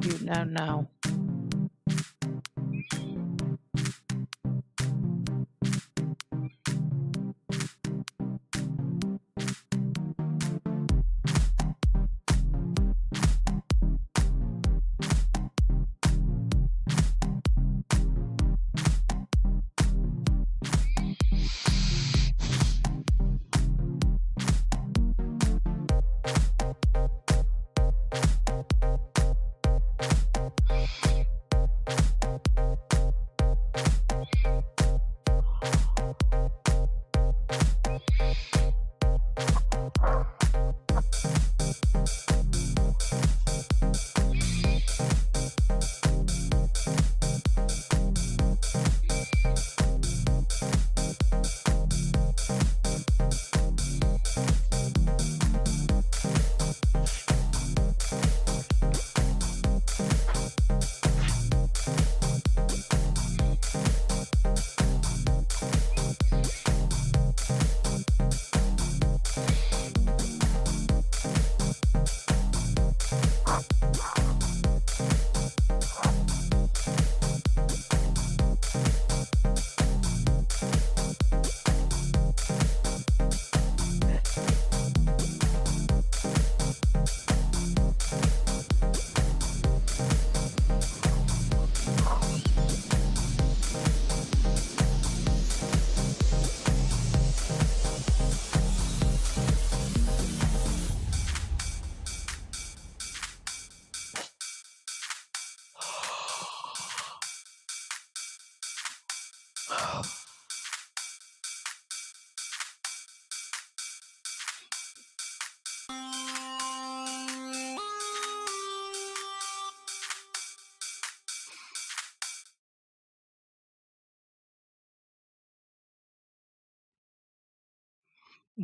You now.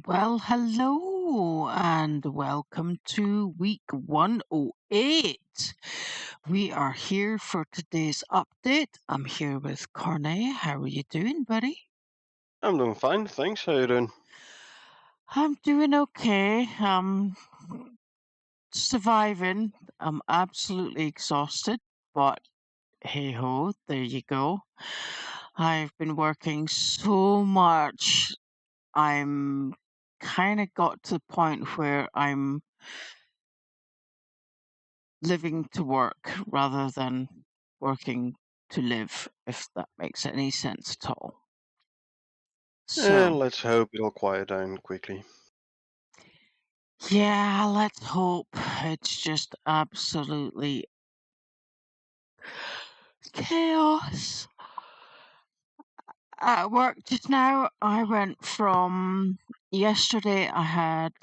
Well, hello and welcome to week 108. We are here for today's update. I'm here with Cornet. How are you doing, buddy? I'm doing fine, thanks. How you doing? I'm doing okay. Surviving. I'm absolutely exhausted, but hey ho, there you go. I've been working so much. I'm kind of got to the point where I'm living to work rather than working to live, if that makes any sense at all. So, Let's hope it'll quiet down quickly. yeah, let's hope. It's just absolutely chaos. At work just now, I went from yesterday, I had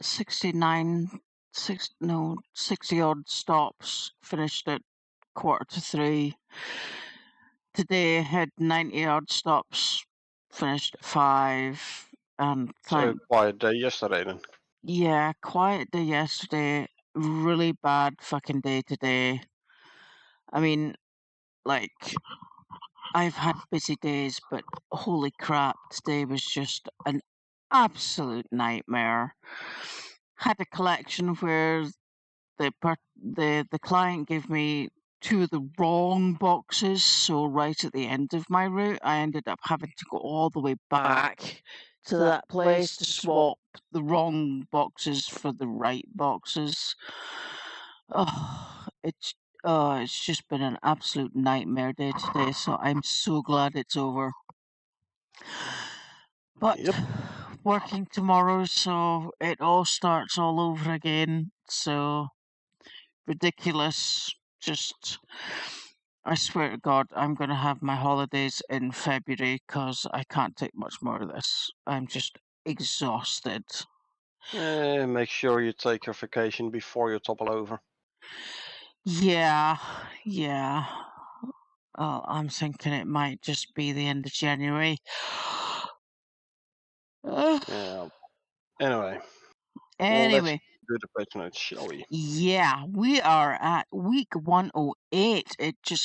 69, 60 odd stops, finished at 2:45. Today, I had 90 odd stops, finished at 5. And So thank, quiet day yesterday then. yeah, quiet day yesterday, really bad fucking day today. I mean, like, I've had busy days, but holy crap, today was just an absolute nightmare. Had a collection where the client gave me two of the wrong boxes, so right at the end of my route, I ended up having to go all the way back to that place to swap the wrong boxes for the right boxes. Oh, it's just been an absolute nightmare day today, so I'm so glad it's over. But Yep. working tomorrow, so it all starts all over again. So ridiculous. Just, I swear to God, I'm going to have my holidays in February because I can't take much more of this. I'm just exhausted. Make sure you take your vacation before you topple over. Yeah, yeah. I'm thinking it might just be the end of January. Yeah. Anyway, well, let's Anyway, do the patch notes, shall we? yeah, we are at week 108.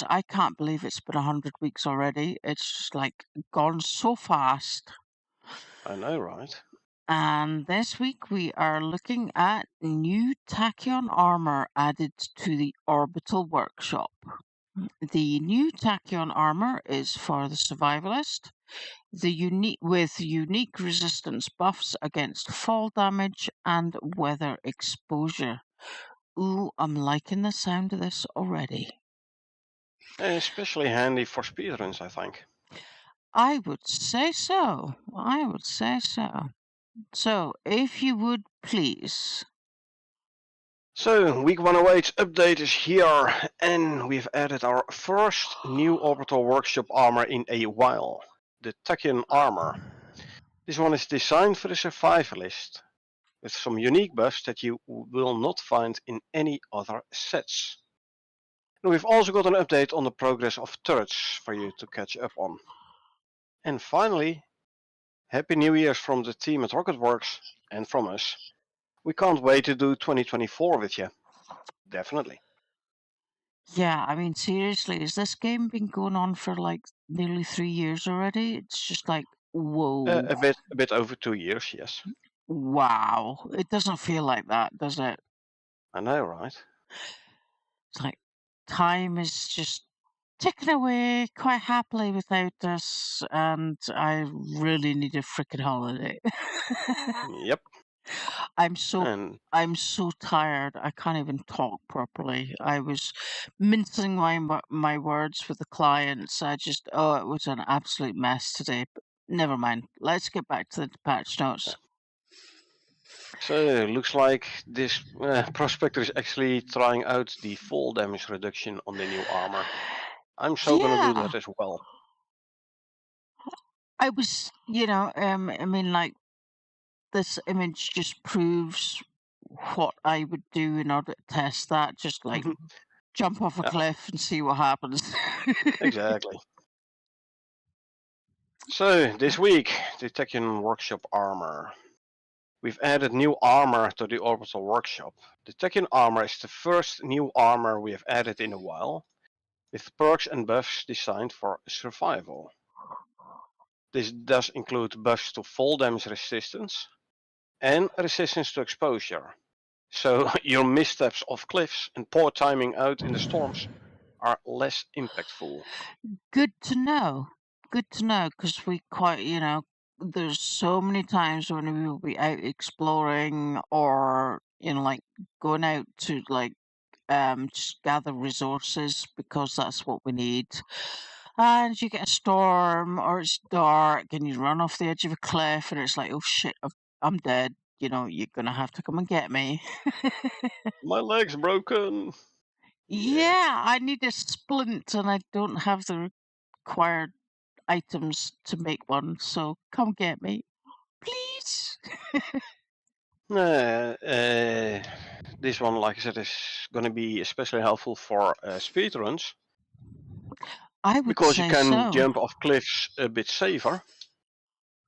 I can't believe it's been 100 weeks already. It's just like gone so fast. I know, right? And this week we are looking at new Tachyon armor added to the Orbital Workshop. The new Tachyon armor is for the survivalist, with unique resistance buffs against fall damage and weather exposure. Ooh, I'm liking the sound of this already. Especially handy for speedruns, I think. I would say so. I would say so. So, if you would please. So, week 108 update is here, and we've added our first new Orbital Workshop armor in a while, the Tachyon armor. This one is designed for the survivalist, with some unique buffs that you will not find in any other sets. And we've also got an update on the progress of turrets for you to catch up on. And finally, Happy New Year's from the team at Rocketworks and from us. We can't wait to do 2024 with you. Definitely. Yeah, I mean, seriously, has this game been going on for like nearly 3 years already? It's just like, whoa, A bit over 2 years, yes. wow. It doesn't feel like that, does it? I know, right? It's like time is just ticking away quite happily without us, and I really need a freaking holiday. Yep. I'm so And I'm so tired. I can't even talk properly. I was mincing my words with the clients. It was an absolute mess today. But never mind. Let's get back to the patch notes. so looks like this prospector is actually trying out the fall damage reduction on the new armor. I'm so gonna do Yeah, that as well. I was. I mean, like this image just proves what I would do in order to test that. Just like jump off a Yeah, cliff and see what happens. exactly. So this week, the Tachyon Workshop armor. We've added new armor to the Orbital Workshop. The Tachyon armor is the first new armor we have added in a while, with perks and buffs designed for survival. This does include buffs to fall damage resistance and resistance to exposure. So your missteps off cliffs and poor timing out in the storms are less impactful. Good to know. Good to know, because there's so many times when we will be out exploring or, like going out to just gather resources because that's what we need. And you get a storm or it's dark and you run off the edge of a cliff and it's like, oh shit, I'm dead. You're going to have to come and get me. My leg's broken. Yeah. Yeah, I need a splint and I don't have the required items to make one, so come get me, please. This one, like I said, is going to be especially helpful for speedruns I would because you say can so. jump off cliffs a bit safer,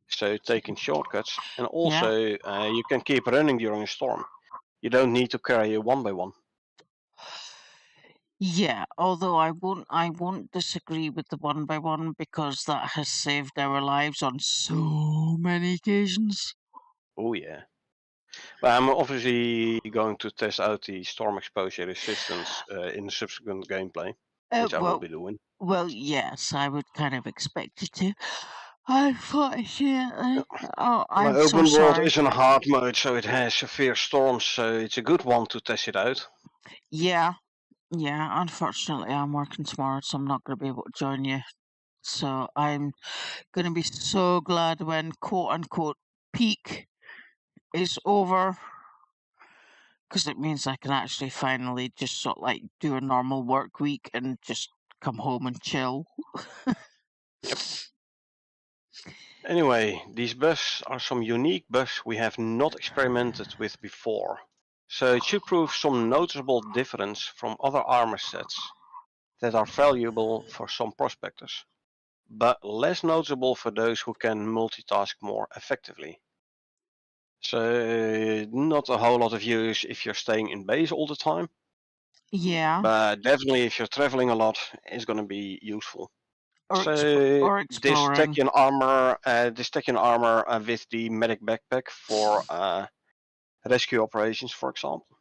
so taking shortcuts, and Yeah. also you can keep running during a storm. You don't need to carry a one by one. Yeah, although I won't disagree with the one by one because that has saved our lives on so many occasions. Oh yeah. But I'm obviously going to test out the storm exposure resistance in the subsequent gameplay, Uh, which I will well, be doing. well, yes, I would kind of expect you to. Unfortunately, oh, My I'm so open world sorry. is in hard mode, so it has severe storms, so it's a good one to test it out. Yeah, yeah. Unfortunately, I'm working tomorrow, so I'm not going to be able to join you. So I'm gonna be so glad when quote unquote peak is over because it means I can actually finally just sort of like do a normal work week and just come home and chill. Yep. Anyway, these buffs are some unique buffs we have not experimented with before, so it should prove some noticeable difference from other armor sets that are valuable for some prospectors, but less noticeable for those who can multitask more effectively. So not a whole lot of use if you're staying in base all the time, Yeah, but definitely if you're traveling a lot, it's going to be useful. or This exploring. Tachyon armor with the medic backpack for rescue operations, for example.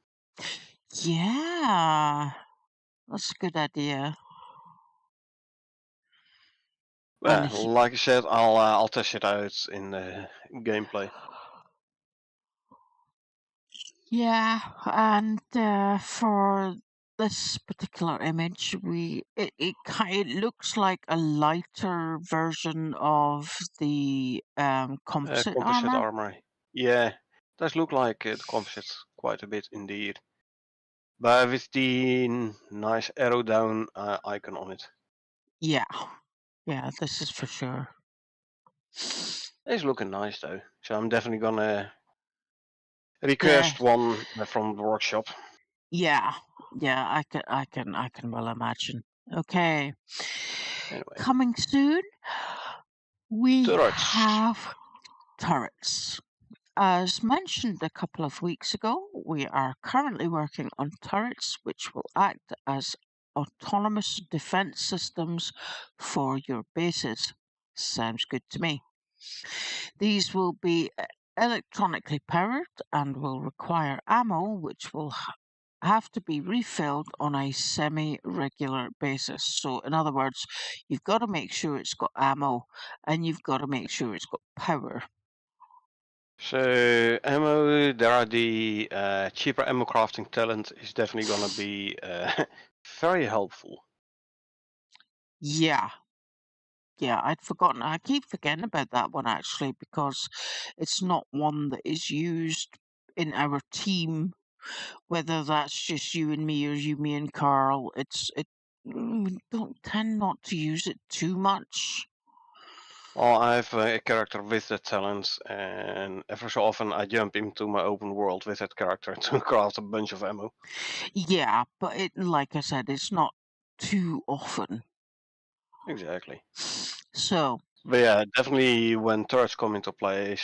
Yeah, that's a good idea. And Well, like I said, I'll test it out in gameplay. yeah, and for this particular image, it looks like a lighter version of the composite Composite armor. armor. Yeah, does look like it composites quite a bit indeed. But with the nice arrow down icon on it. Yeah, yeah, this is for sure. It's looking nice though. So I'm definitely gonna The request one from the workshop. yeah, yeah, I can well imagine. Okay, Anyway, coming soon, we turrets. have turrets. As mentioned a couple of weeks ago, we are currently working on turrets which will act as autonomous defense systems for your bases. Sounds good to me. These will be electronically powered and will require ammo which will have to be refilled on a semi regular basis. So, in other words, you've got to make sure it's got ammo and you've got to make sure it's got power. So ammo, there are the cheaper ammo crafting talent is definitely gonna be very helpful. Yeah, yeah, I'd forgotten. I keep forgetting about that one actually because it's not one that is used in our team. Whether that's just you and me or you, me and Carl, we don't tend not to use it too much. Well, I have a character with that talent, and ever so often I jump into my open world with that character to craft a bunch of ammo. Yeah, but like I said, it's not too often. Exactly. So But yeah, definitely when turrets come into play,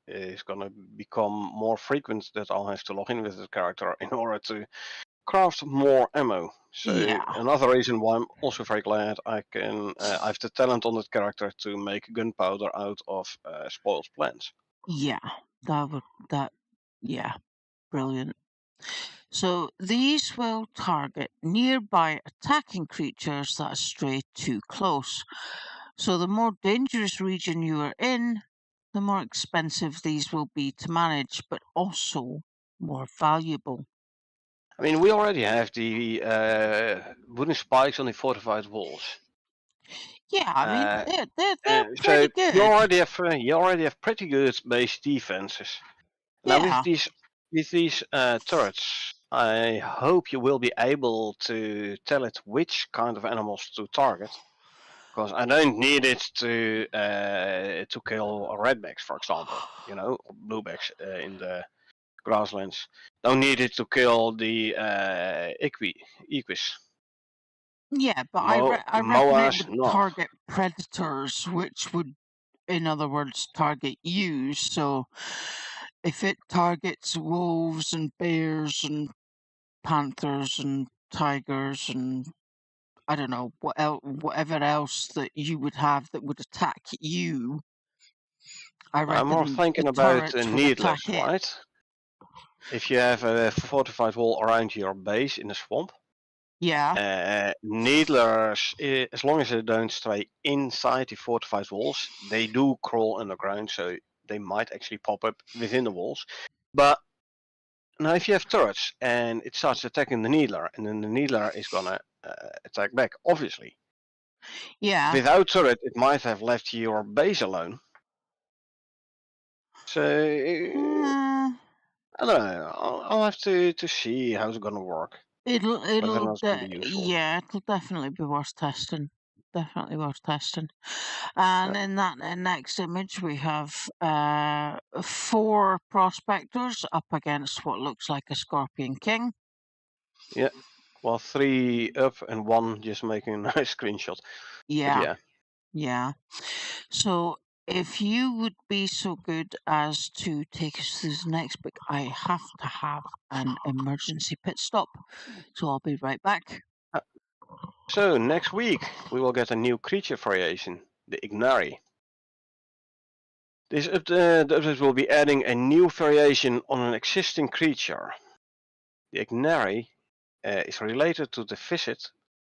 it's gonna become more frequent that I'll have to log in with the character in order to craft more ammo. So yeah, another reason why I'm also very glad I have the talent on that character to make gunpowder out of spoiled plants. yeah, that would that yeah, brilliant. So these will target nearby attacking creatures that stray too close. So the more dangerous region you are in, the more expensive these will be to manage, but also more valuable. I mean, we already have the wooden spikes on the fortified walls. Yeah, I mean Uh, they're so pretty good. you already have pretty good base defenses. Now Yeah, with these turrets, I hope you will be able to tell it which kind of animals to target. Because I don't need it to kill redbacks, for example, or bluebacks in the grasslands. Don't need it to kill the equus. yeah, but I reckon it Moas, would no. target predators, which would, in other words, target you. So if it targets wolves and bears and panthers and tigers and I don't know whatever else that you would have that would attack you, I I'm more reckon the thinking about turrets would needlers, attack it. right? If you have a fortified wall around your base in the swamp, Yeah, needlers, as long as they don't stray inside the fortified walls, they do crawl underground, so they might actually pop up within the walls. But now, if you have turrets and it starts attacking the needler, and then the needler is gonna attack back, obviously. yeah. Without turret, it might have left your base alone. So Uh, I don't know. I'll have to see how it's gonna work. Whether or not it's gonna be useful. yeah, it'll definitely be worth testing. Definitely worth testing. Uh, And in that next image, we have four prospectors up against what looks like a Scorpion King. yeah. Well, three up and one just making a nice screenshot. But Yeah, yeah. yeah. So if you would be so good as to take us through the next book, I have to have an emergency pit stop. So I'll be right back. Uh, So next week we will get a new creature variation, the Ignari. The update will be adding a new variation on an existing creature. The Ignari is related to the Visit,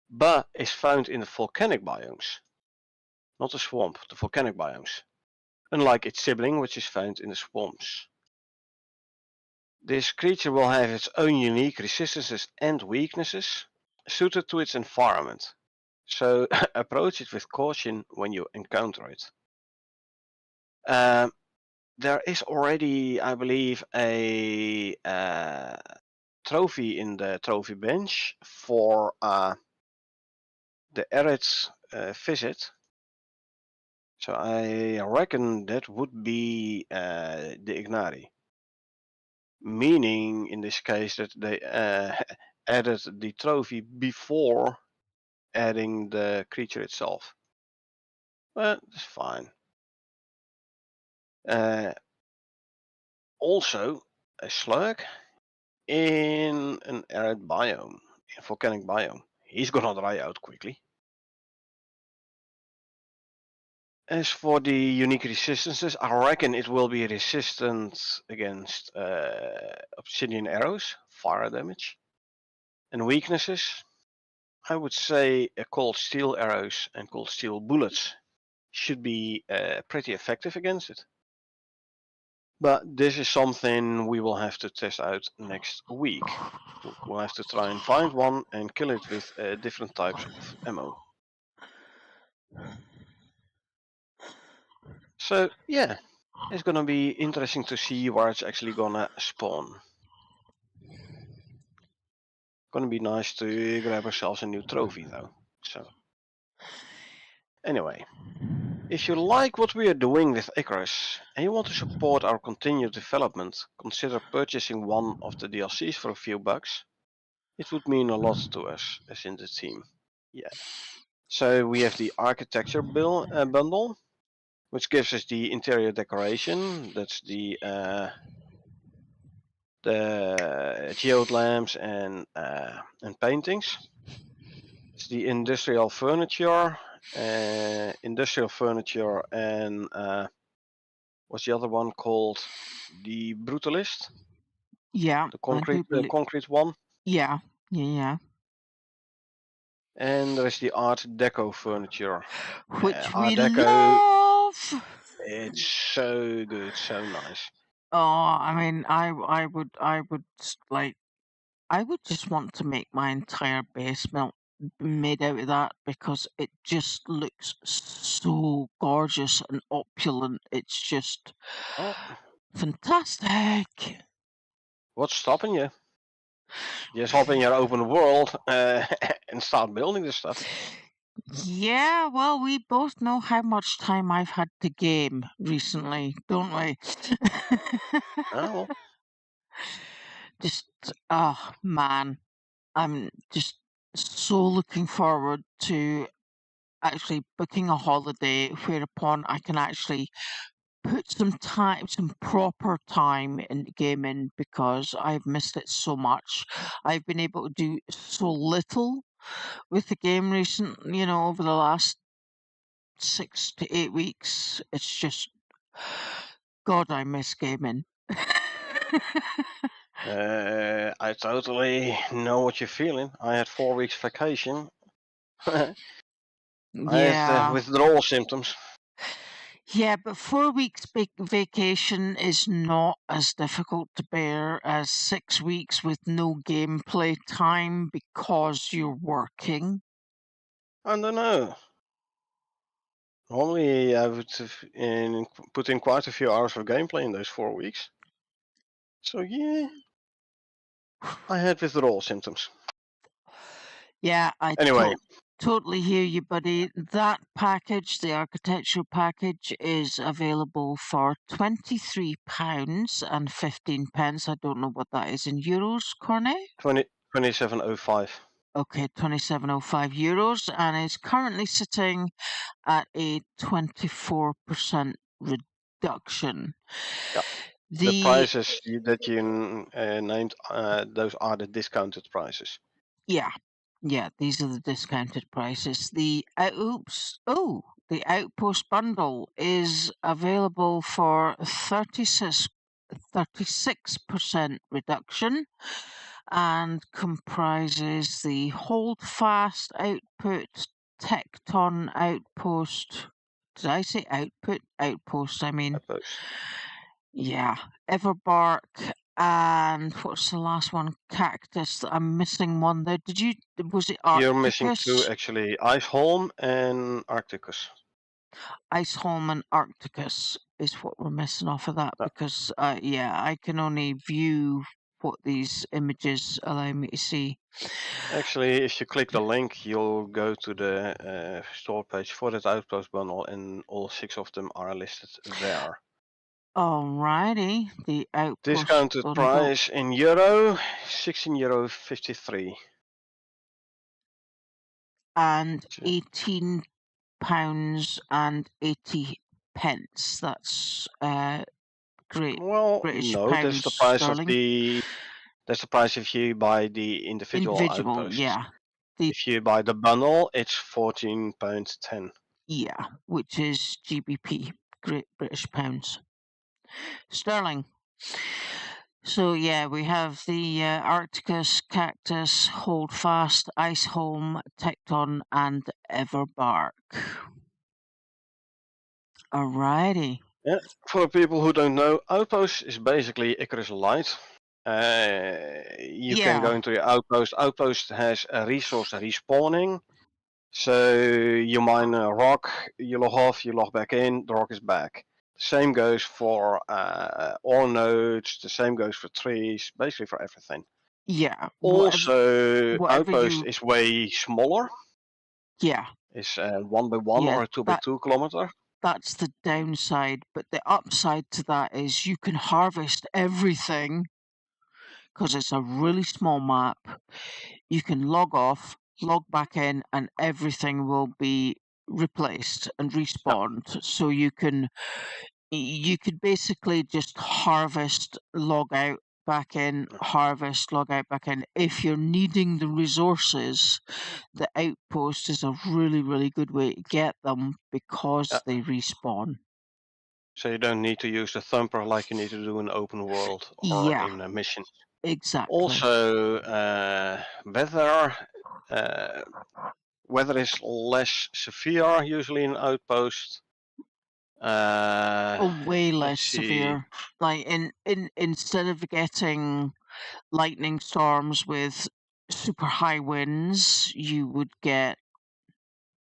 but is found in the volcanic biomes. Not the swamp, the volcanic biomes. Unlike its sibling, which is found in the swamps. This creature will have its own unique resistances and weaknesses, suited to its environment. So approach it with caution when you encounter it. There is already, I believe, a trophy in the trophy bench for the Arid visit. So I reckon that would be the Ignari. Meaning, in this case, that they added the trophy before adding the creature itself. But it's fine. Also, a slug in an arid biome, in volcanic biome. He's gonna dry out quickly. As for the unique resistances, I reckon it will be resistant against obsidian arrows, fire damage. And weaknesses, I would say cold steel arrows and cold steel bullets should be pretty effective against it. But this is something we will have to test out next week. We'll have to try and find one and kill it with different types of ammo. So yeah, it's gonna be interesting to see where it's actually gonna spawn. Gonna be nice to grab ourselves a new trophy though. So anyway, if you like what we are doing with Icarus and you want to support our continued development, consider purchasing one of the DLCs for a few bucks. It would mean a lot to us as in the team. Yeah. So we have the architecture bundle, which gives us the interior decoration. That's the geode lamps and paintings. It's the industrial furniture, and what's the other one called? The brutalist. Yeah, The concrete one. Yeah. And there's the Art Deco furniture. Which Art we Deco, love. it's so good, so nice. Oh, I mean, I would like, I would just want to make my entire basement made out of that because it just looks so gorgeous and opulent. It's just Oh, fantastic. what's stopping you? Just hop in your open world and start building this stuff. Yeah, well, we both know how much time I've had to game recently, don't we? Oh, well. Just, oh man, I'm just so looking forward to actually booking a holiday whereupon I can actually put some time, some proper time into gaming because I've missed it so much. I've been able to do so little with the game over the last 6 to 8 weeks. It's just, God, I miss gaming. I totally know what you're feeling. I had 4 weeks vacation. I had Yeah. withdrawal symptoms. Yeah, but 4 weeks vacation is not as difficult to bear as 6 weeks with no gameplay time because you're working. I don't know. Normally, I would put in quite a few hours of gameplay in those 4 weeks. So yeah, I had withdrawal symptoms. Yeah, I Anyway, totally hear you, buddy. That package, the architectural package, is available for £23.15. I don't know what that is in euros, Cornet. 2705. Okay, €27.05, and is currently sitting at a 24% reduction. Yeah. The prices that you named, those are the discounted prices. Yeah, Yeah, these are the discounted prices. The the Outpost bundle is available for 36% reduction and comprises the Holdfast Output, Tecton Outpost. Did I say output? Outpost, I mean. Post. Yeah, Everbark, and what's the last one? Cactus. I'm missing one there. Was it You're missing two Arcticus? actually, Iceholm and Arcticus. Iceholm and Arcticus is what we're missing off of that No. because, yeah, I can only view what these images allow me to see. Actually, if you click the link, you'll go to the store page for that Outpost bundle, and all 6 of them are listed there. Alrighty, the Outpost Discounted bundle price in euro, €16.53. and £18.80. That's Great Well, British no, that's pounds the price of sterling. that's the price if you buy the individual Individual, outposts. yeah. The If you buy the bundle, it's £14.10. yeah, which is GBP, Great British pounds sterling. So yeah, we have the Arcticus, Cactus, Holdfast, Iceholm, Tecton, and Everbark. Alrighty. Yeah, for people who don't know, Outpost is basically Icarus Light. You can go Yeah, into your Outpost. Outpost has a resource respawning. So you mine a rock, you log off, you log back in, the rock is back. The same goes for ore nodes, the same goes for trees, basically for everything. yeah. Also, Whatever Outpost you, is way smaller. yeah, It's 1 by 1 yeah. or 2 by 2 kilometer. That's the downside, but the upside to that is you can harvest everything because it's a really small map. You can log off, log back in, and everything will be replaced and Yeah, respawned. So you could basically just harvest, log out, back in, harvest, log out, back in. If you're needing the resources, the outpost is a really, really good way to get them yeah. because they respawn. So you don't need to use the thumper like you need to do in open world or Yeah, in a mission. exactly. Also, uh, weather is less severe usually in Outpost. Oh, way Let's less see. severe. Like instead of getting lightning storms with super high winds, you would get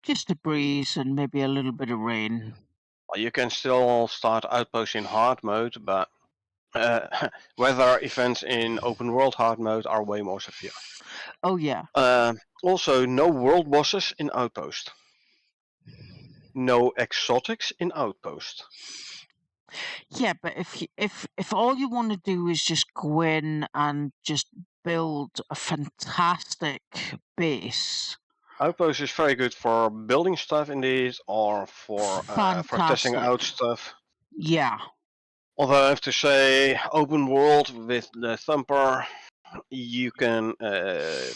just a breeze and maybe a little bit of rain. You can still start Outpost in hard mode, but weather events in open world hard mode are way more severe. Oh yeah. Also, no world bosses in Outpost. No exotics in Outpost. Yeah, but if all you want to do is just go in and just build a fantastic base, Outpost is very good for building stuff indeed, or for testing fantastic. out stuff. Yeah. Although I have to say, open world with the thumper, you can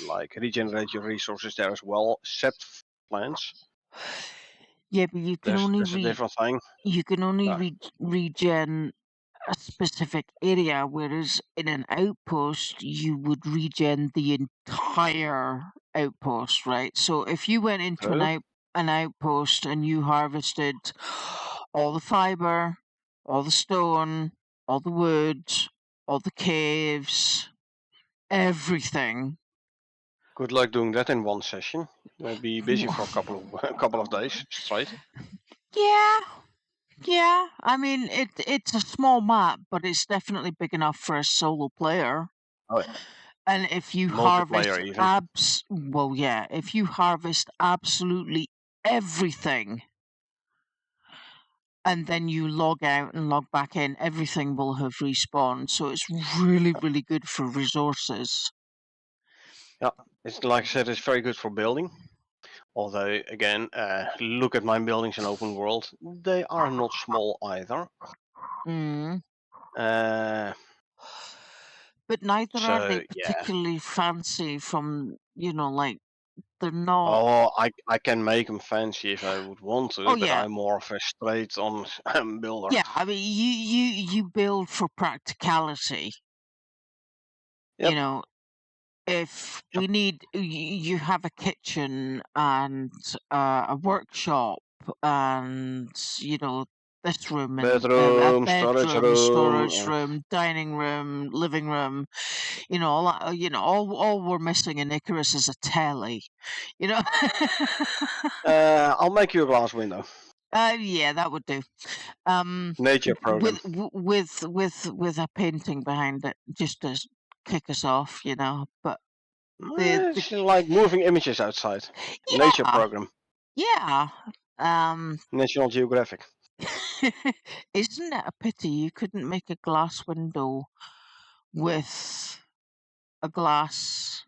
like regenerate your resources there as well, except plants. Yeah, but There's a different thing. you can only Uh, regen a specific area, whereas in an outpost, you would regen the entire outpost, right? So if you went into true. an outpost and you harvested all the fiber, all the stone, all the wood, all the caves, everything. Good luck doing that in one session. You might be busy for a couple of a couple of days straight. Yeah, yeah. I mean, it's a small map, but it's definitely big enough for a solo player. Oh yeah. And if you harvest Multiplayer even. well, yeah, if you harvest absolutely everything and then you log out and log back in, everything will have respawned. So it's really, really good for resources. Yeah, it's like I said, it's very good for building. Although again, look at my buildings in open world; they are not small either. Mm. Uh, But neither are they so yeah, particularly fancy from, like they're not. Oh, I can make them fancy if I would want to, Oh but yeah, I'm more of a straight on builder. yeah. I mean, you build for practicality. You Yep. know, if Yep. we need, you have a kitchen and a workshop, and this room and a Bedroom, storage bedroom, room. storage room, dining room, living room. All that. All we're missing in Icarus is a telly. You know. I'll make you a glass window. Yeah, that would do. Nature program. With a painting behind it, just to kick us off. But the It's like moving images outside. Nature yeah, program. yeah. Um, National Geographic. isn't it a pity you couldn't make a glass window with a glass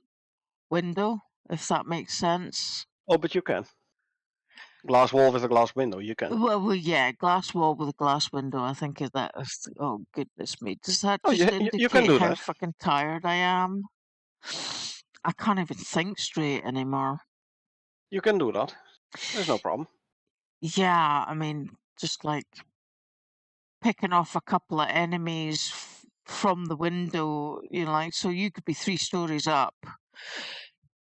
window, if that makes sense? Oh, but you can. Glass wall with a glass window. You can. Well, yeah, glass wall with a glass window. I think of that as, oh goodness me, does that Oh, just you can indicate do how that. fucking tired I am? I can't even think straight anymore. You can do that. There's no problem. Yeah, I mean, just like picking off a couple of enemies from the window, like, so you could be 3 stories up,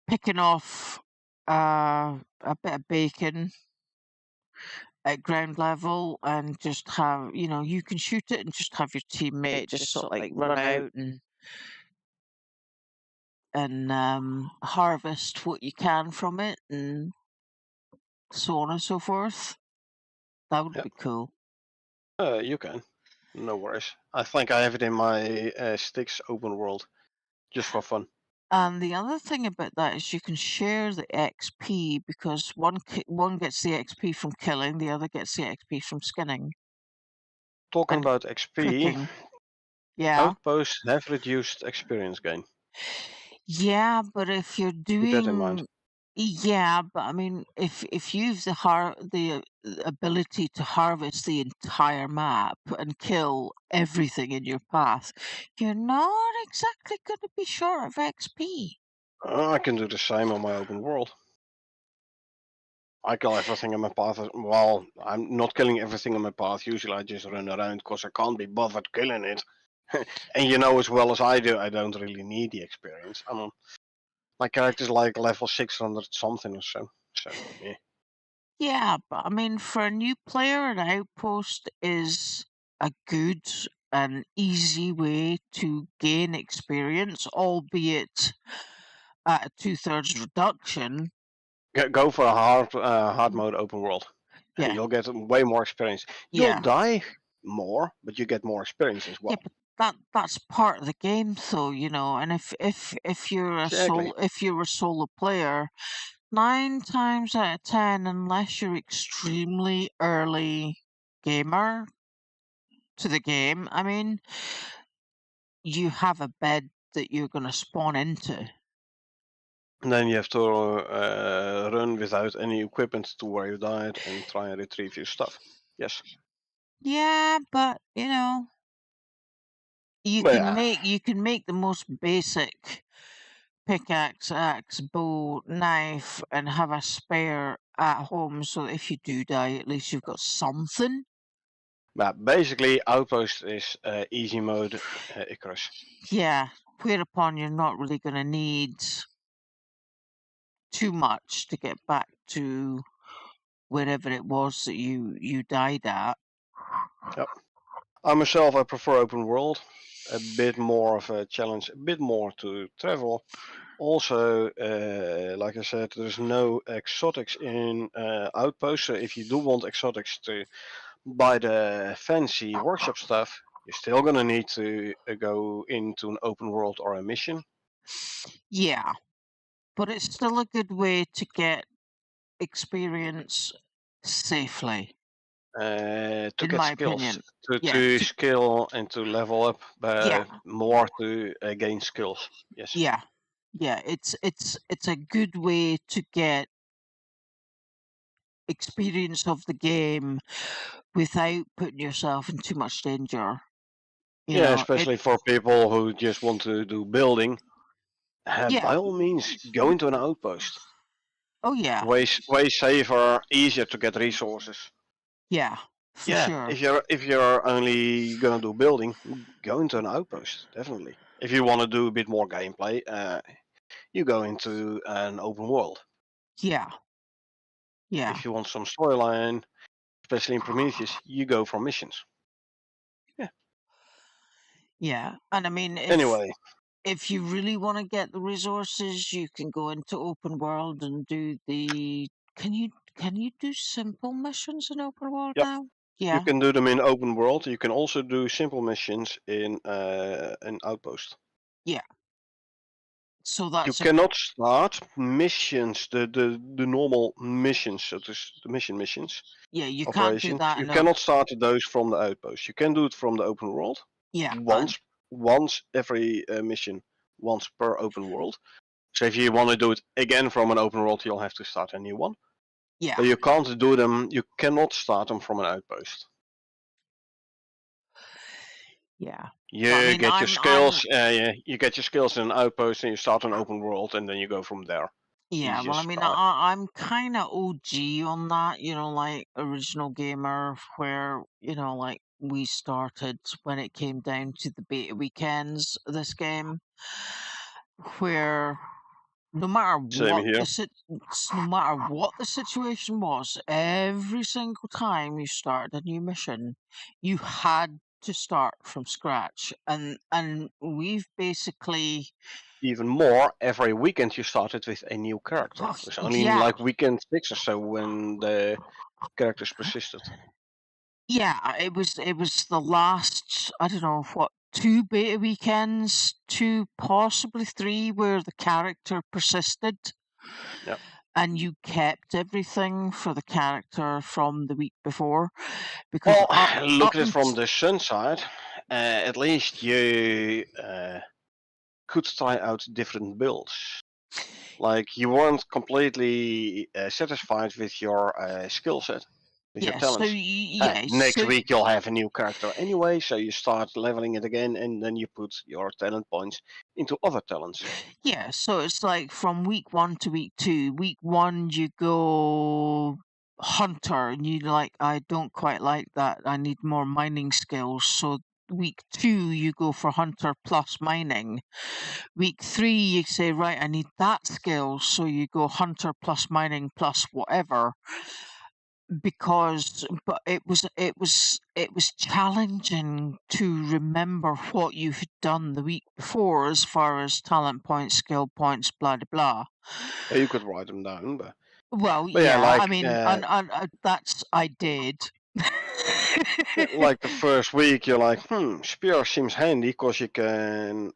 picking off a bit of bacon at ground level and just have, you can shoot it and just have your teammate just sort of like run out and harvest what you can from it and so on and so forth. That would Yep. be cool. You can. No worries. I think I have it in my Styx open world, just for fun. And the other thing about that is you can share the XP because one gets the XP from killing, the other gets the XP from skinning Talking and about XP, cooking. Yeah. outposts have reduced experience gain. Yeah, but if you're Keep that in mind. doing yeah, but I mean if you've the ability to harvest the entire map and kill everything in your path, you're not exactly going to be short of XP. I can do the same on my open world. I kill everything in my path. Well, I'm not killing everything in my path. Usually I just run around because I can't be bothered killing it. And you know as well as I do, I don't really need the experience. My character's like level 600 something or so. So, yeah. Yeah, but I mean, for a new player, an outpost is a good and easy way to gain experience, albeit at a 2/3 reduction. Go for a hard mode open world. Yeah, You'll get way more experience. You'll yeah, die more, but you get more experience as yeah. well. But that's part of the game, though, And if you're Exactly. if you're a solo player, 9 times out of 10, unless you're extremely early gamer to the game, I mean, you have a bed that you're going to spawn into. And then you have to run without any equipment to where you died and try and retrieve your stuff. Yes. Yeah, but But yeah, you can make the most basic pickaxe, axe, bow, knife, and have a spare at home so that if you do die, at least you've got something. but basically Outpost is easy mode Icarus. Yeah, whereupon you're not really going to need too much to get back to wherever it was that you died at. Yep. I myself, I prefer open world. A bit more of a challenge, a bit more to travel. Also, like I said, there's no exotics in Outpost. So if you do want exotics to buy the fancy workshop stuff, you're still gonna need to go into an open world or a mission. Yeah, but it's still a good way to get experience safely, To in get my skills, opinion. to, Yeah, to skill and to level up, yeah, more to gain skills. Yes. yeah, yeah. It's a good way to get experience of the game without putting yourself in too much danger. Yeah, It especially for people who just want to do building. yeah, By all means, go into an outpost. Oh yeah, way safer, easier to get resources. yeah, for Yeah, sure. if you're only gonna do building, go into an outpost definitely. If you want to do a bit more gameplay, you go into an open world. Yeah, yeah, If you want some storyline, especially in Prometheus, you go for missions. Yeah. yeah. And I mean, Anyway, if you really want to get the resources, you can go into open world and do the. Can you do simple missions in open world yep, now? you Yeah, can do them in open world. You can also do simple missions in an outpost. yeah. So You that's a cannot start missions, the normal missions, so the missions, yeah. You can't do operations. that You in a cannot start those from the outpost. You can do it from the open world yeah. once every mission, once per open world. So if you want to do it again from an open world, you'll have to start a new one. Yeah, But you can't do them. You cannot start them from an outpost. yeah. But I You mean, get your I'm skills. You get your skills in an outpost, and you start an open world, and then you go from there. yeah. Well, I Easiest mean, path. I'm kind of OG on that. Like original gamer, where like we started when it came down to the beta weekends. This game, where no matter Same what here. no matter what the situation was, every single time you started a new mission, you had to start from scratch, and we've basically Even more, every weekend you started with a new character. It was only in yeah, like weekend 6 or so when the characters persisted. yeah, it was the last, I don't know what, two beta weekends, two possibly three, where the character persisted Yeah. and you kept everything for the character from the week before, because Well, up look up at it and from the sun side. At least you could try out different builds. Like you weren't completely satisfied with your skill set, with your yes, so talents. yeah, Next week you'll have a new character anyway, so you start leveling it again, and then you put your talent points into other talents. yeah, so it's like from week one to week two. Week one you go hunter, and you like, I don't quite like that. I need more mining skills. So week two you go for hunter plus mining. Week three you say, right, I need that skill, so you go hunter plus mining plus whatever. But it was challenging to remember what you had done the week before as far as talent points, skill points, blah blah blah. You could write them down, Well, but yeah, yeah, I mean, that's I did. like the first week you're like, spear seems handy because you can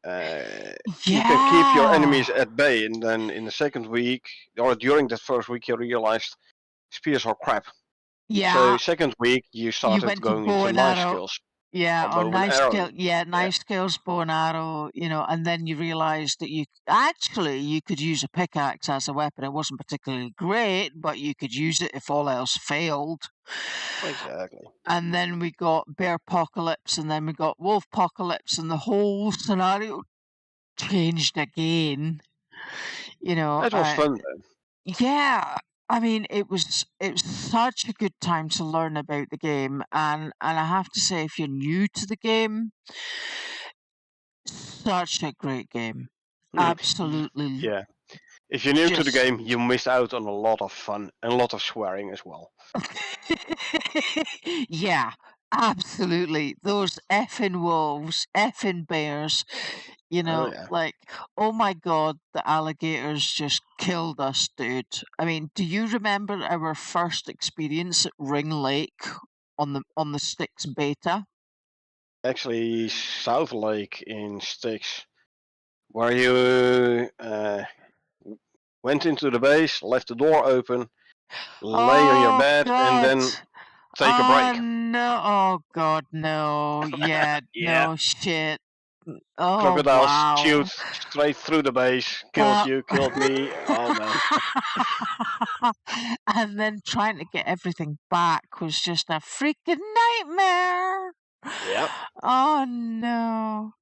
keep your Yeah, enemies at bay, and then in the second week or during that first week you realized spears are crap. So yeah. second week you You started went to going bow into and knife arrow. skills Yeah, or or bow and knife arrow. skill. Yeah, Yeah, knife skills, bow and arrow. And then you realised that you could use a pickaxe as a weapon. It wasn't particularly great, but you could use it if all else failed. exactly. And then we got bear apocalypse, and then we got wolf apocalypse, and the whole scenario changed again. You know, That was uh, fun though. yeah. I mean, it was such a good time to learn about the game, and I have to say, if you're new to the game, such a great game. Absolutely, Yeah. If you're new to the just game, you missed out on a lot of fun and a lot of swearing as well. yeah, absolutely. Those effing wolves, effing bears, Oh yeah. like, oh my God, the alligators just killed us, dude. I mean, do you remember our first experience at Ring Lake on the Styx beta? Actually, South Lake in Styx, where you went into the base, left the door open, lay on your Oh bed, and God. then take a Oh break. no. Oh God, no. Yeah, Yeah. no shit. Oh Crocodiles wow. shoot straight through the base, killed That you, killed me. Oh man. and then trying to get everything back was just a freaking nightmare. Yep. Oh no.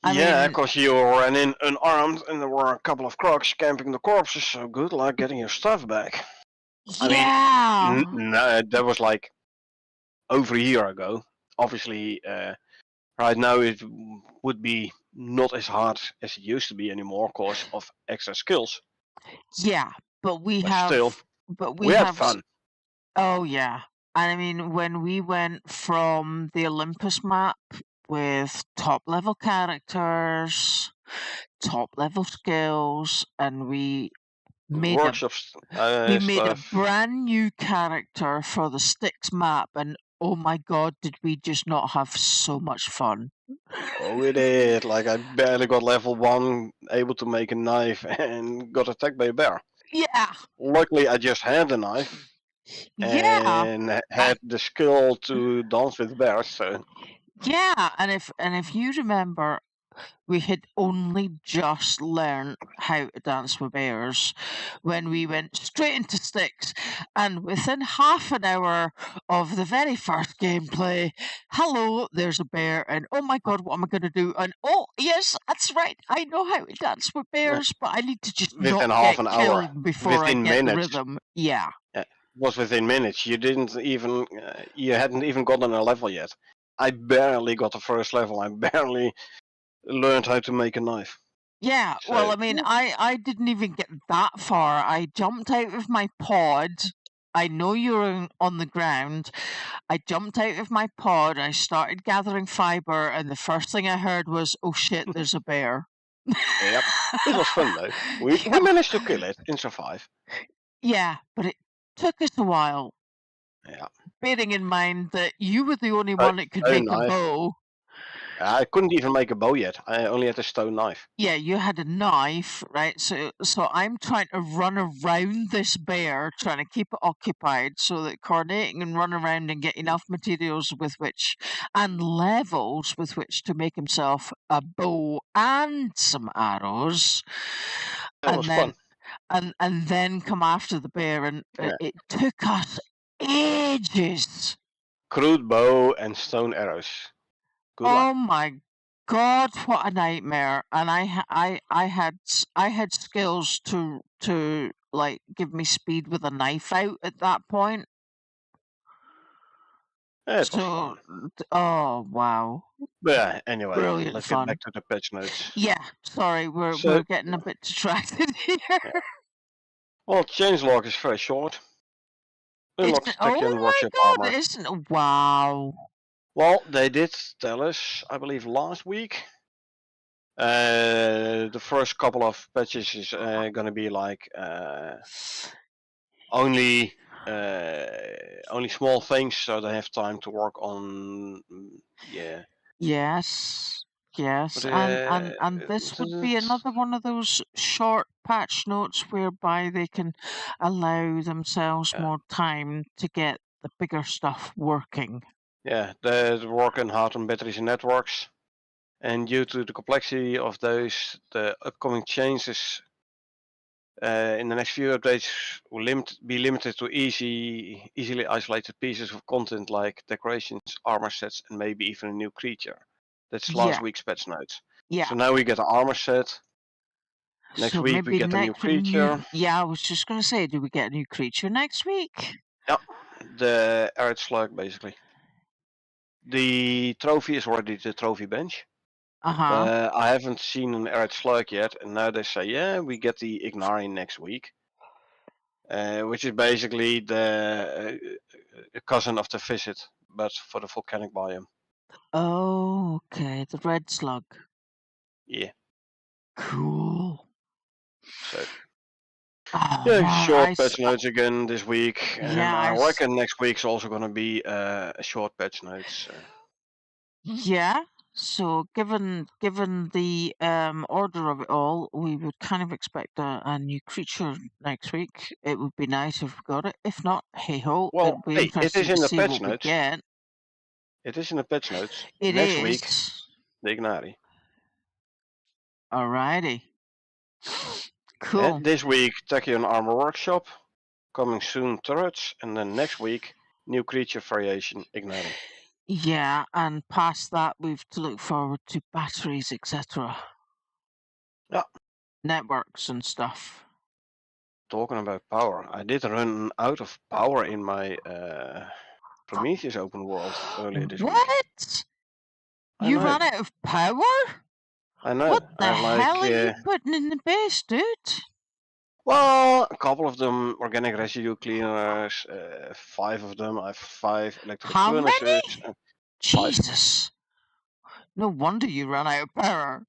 I Yeah, mean, because you ran in unarmed and there were a couple of crocs camping the corpses, so good luck getting your stuff back. I mean, yeah, no, that was like over a year ago. Obviously, right now it would be not as hard as it used to be anymore because of extra skills. yeah, but we But still, have, but we we had have, fun. oh yeah. And I mean, when we went from the Olympus map with top level characters, top level skills, and made a Workshops we made a stuff. brand new character for the Styx map, and oh my god, did we just not have so much fun? Oh, we did. Like, I barely got level 1, able to make a knife, and got attacked by a bear. Yeah, Luckily, I just had a knife yeah, and and had the skill to dance with bears, so yeah, and if you remember, we had only just learned how to dance with bears when we went straight into Styx, and within half an hour of the very first gameplay, hello, there's a bear, and oh my god, what am I going to do? And oh, yes, that's right, I know how to dance with yeah, bears, but I need to just not within half get an hour, killed before I within get the minutes. rhythm. Yeah. It was within minutes. You didn't even, you hadn't even gotten a level yet. I barely got the first level. I barely learned how to make a knife. Yeah, well, So I mean, I didn't even get that far. I jumped out of my pod. I know you're on the ground. I jumped out of my pod. I started gathering fiber, and the first thing I heard was, "Oh shit, there's a bear." yep, it was fun though. We Yeah, managed to kill it and survive. yeah, but it took us a while, Yeah, bearing in mind that you were the only a one that could stone make a knife. bow. I couldn't even make a bow yet. I only had a stone knife. Yeah, you had a knife, right? So I'm trying to run around this bear, trying to keep it occupied so that coordinating and run around and get enough materials with which and levels with which to make himself a bow and some arrows. That was And fun. then and then come after the bear, and Yeah, it took us ages. crude bow and stone arrows. Good luck. Oh my god, what a nightmare! And I had skills to like give me speed with a knife out at that point. It was So, fun. oh wow, But yeah, anyway, brilliant let's get fun. back to the patch notes. Yeah, sorry, So, we're getting a bit distracted yeah. here. Well, changelog is very short. Isn't Unlocks oh Tachyon my workshop god, armor. isn't wow. Well, they did tell us, I believe, last week. The first couple of patches is gonna be like only only small things, so they have time to work on. Yeah, Yes, but yes, and this would be another one of those short patch notes whereby they can allow themselves yeah, more time to get the bigger stuff working. yeah, they're working hard on batteries and networks, and due to the complexity of those, the upcoming changes in the next few updates will be limited to easily isolated pieces of content like decorations, armor sets, and maybe even a new creature. That's last Yeah, week's patch notes. yeah. So now we get an armor set. Next So week we maybe get a new next a new creature. yeah, I was just gonna say, do we get a new creature next week? Yeah, the Arid Slug basically. The trophy is already the trophy bench. Uh-huh. I haven't seen an Arid Slug yet, and now they say, yeah, we get the Ignari next week. Which is basically the cousin of the Visit, but for the volcanic biome. Oh, okay, the red slug. Yeah. Cool. So Oh yeah, man, short patch notes again this week, and yeah, I reckon next week's also gonna be a short patch notes. yeah. So given the order of it all, we would kind of expect a new creature next week. It would be nice if we got it. If not, hey ho, Well, it'll be hey, it is interesting to in the see patch what we notes. get. It is in the patch notes. It Next week, is. the Ignari. Alrighty. Cool. This week, Tachyon Armor Workshop. Coming soon, turrets, and then next week, new creature variation, Ignari. Yeah, and past that, we've to look forward to batteries, etc. Yeah. Networks and stuff. Talking about power, I did run out of power in my Prometheus open world earlier this week. What? I You know. ran out of power? I know. What I the have like, hell are you putting in the base, dude? well, a couple of them organic residue cleaners, 5 of them. I have 5 electric How furnaces. many? 5. Jesus. No wonder you ran out of power.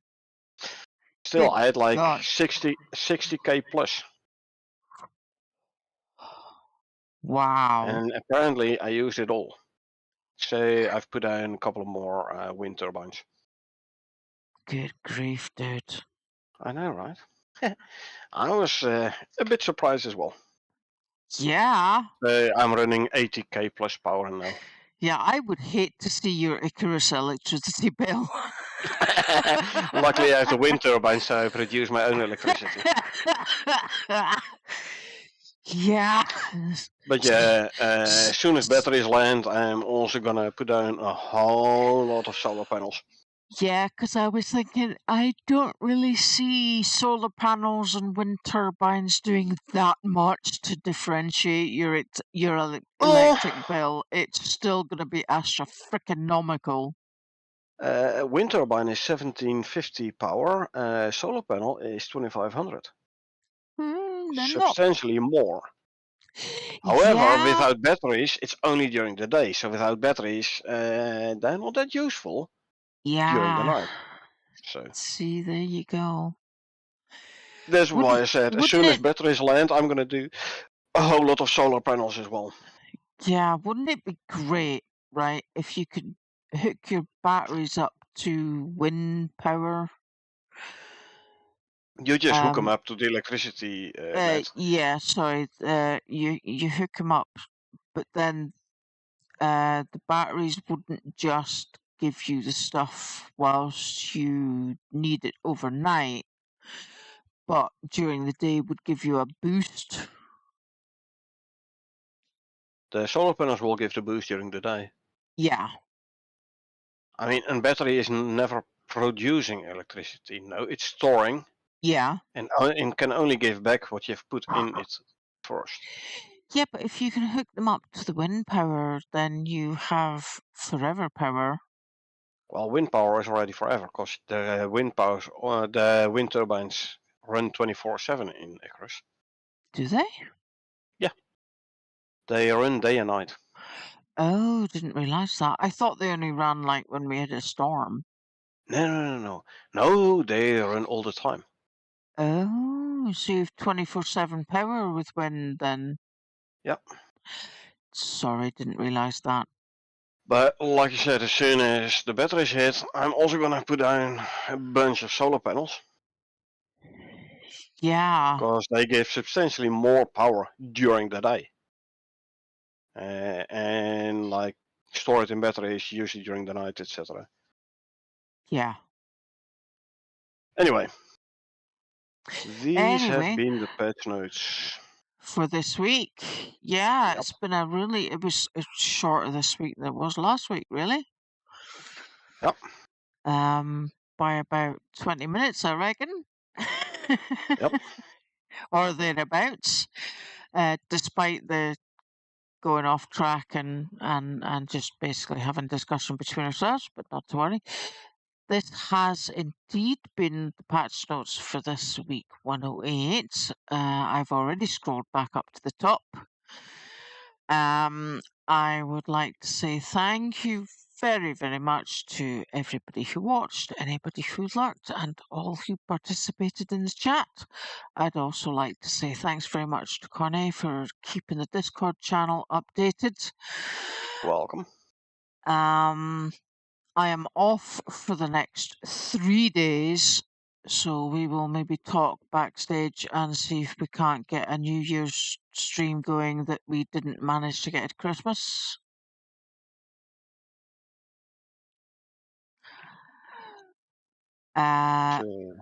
Still, Good I had like God. 60k plus. Wow. And apparently I used it all. Say I've put down a couple more wind turbines. Good grief, dude. I know, right? I was a bit surprised as well. Yeah. I'm running 80k plus power now. Yeah, I would hate to see your Icarus electricity bill. Luckily, I have the wind turbine, so I produce my own electricity. Yeah. But yeah, as soon as batteries land, I'm also gonna put down a whole lot of solar panels. Yeah, because I was thinking, I don't really see solar panels and wind turbines doing that much to differentiate your electric bill. It's still going to be astronomical. Wind turbine is 1750 power. Solar panel is 2500. They're not. Substantially more. However, Yeah, without batteries, it's only during the day. So without batteries, they're not that useful during the yeah. night. So See, there you go. that's why Wouldn't I said as wouldn't soon as it? batteries land, I'm gonna do a whole lot of solar panels as well. Yeah, wouldn't it be great, right? If you could hook your batteries up to wind power. You just hook them Um, up to the electricity net. Yeah, sorry. You hook them up, but then the batteries wouldn't just give you the stuff whilst you need it overnight, but during the day would give you a boost. The solar panels will give the boost during the day. Yeah, I mean, a battery is never producing electricity. No, it's storing yeah, and can only give back what you've put in it first. yeah. But if you can hook them up to the wind power, then you have forever power. Well, wind power is already forever because the the wind turbines run 24/7 in Icarus. Do they? Yeah, they run day and night. Oh, didn't realise that. I thought they only ran like when we had a storm. No, they run all the time. Oh, so you've 24/7 power with wind then? Yeah, Sorry, didn't realise that. but like I said, as soon as the batteries hit, I'm also gonna put down a bunch of solar panels Yeah, because they give substantially more power during the day. And like store it in batteries usually during the night, etc. yeah. Anyway, these have Anyway, been the patch notes. for this week, yeah, Yep. it's been it's shorter this week than it was last week, really. Yep. By about 20 minutes, I reckon. Yep. Or thereabouts. Despite the going off track and just basically having discussion between ourselves, but not to worry. This has indeed been the patch notes for this week 108. I've already scrolled back up to the top. I would like to say thank you very, very much to everybody who watched, anybody who lurked, and all who participated in the chat. I'd also like to say thanks very much to Corne for keeping the Discord channel updated. Welcome. I am off for the next 3 days, so we will maybe talk backstage and see if we can't get a New Year's stream going that we didn't manage to get at Christmas. So,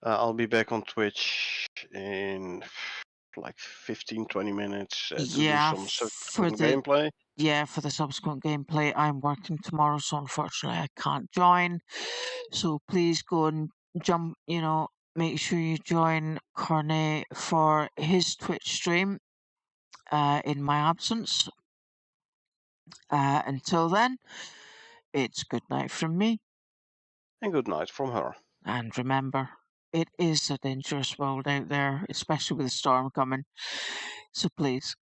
I'll be back on Twitch in like 15-20 minutes to do Yeah, some for subsequent the gameplay. for the subsequent gameplay, I'm working tomorrow, so unfortunately I can't join. So please go and jump. Make sure you join Cornet for his Twitch stream in my absence. Until then, it's good night from me. And good night from her. And remember, it is a dangerous world out there, especially with the storm coming. So please,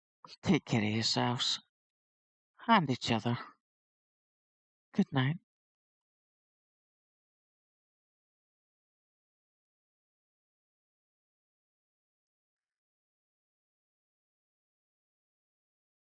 take care of yourselves and each other. Good night.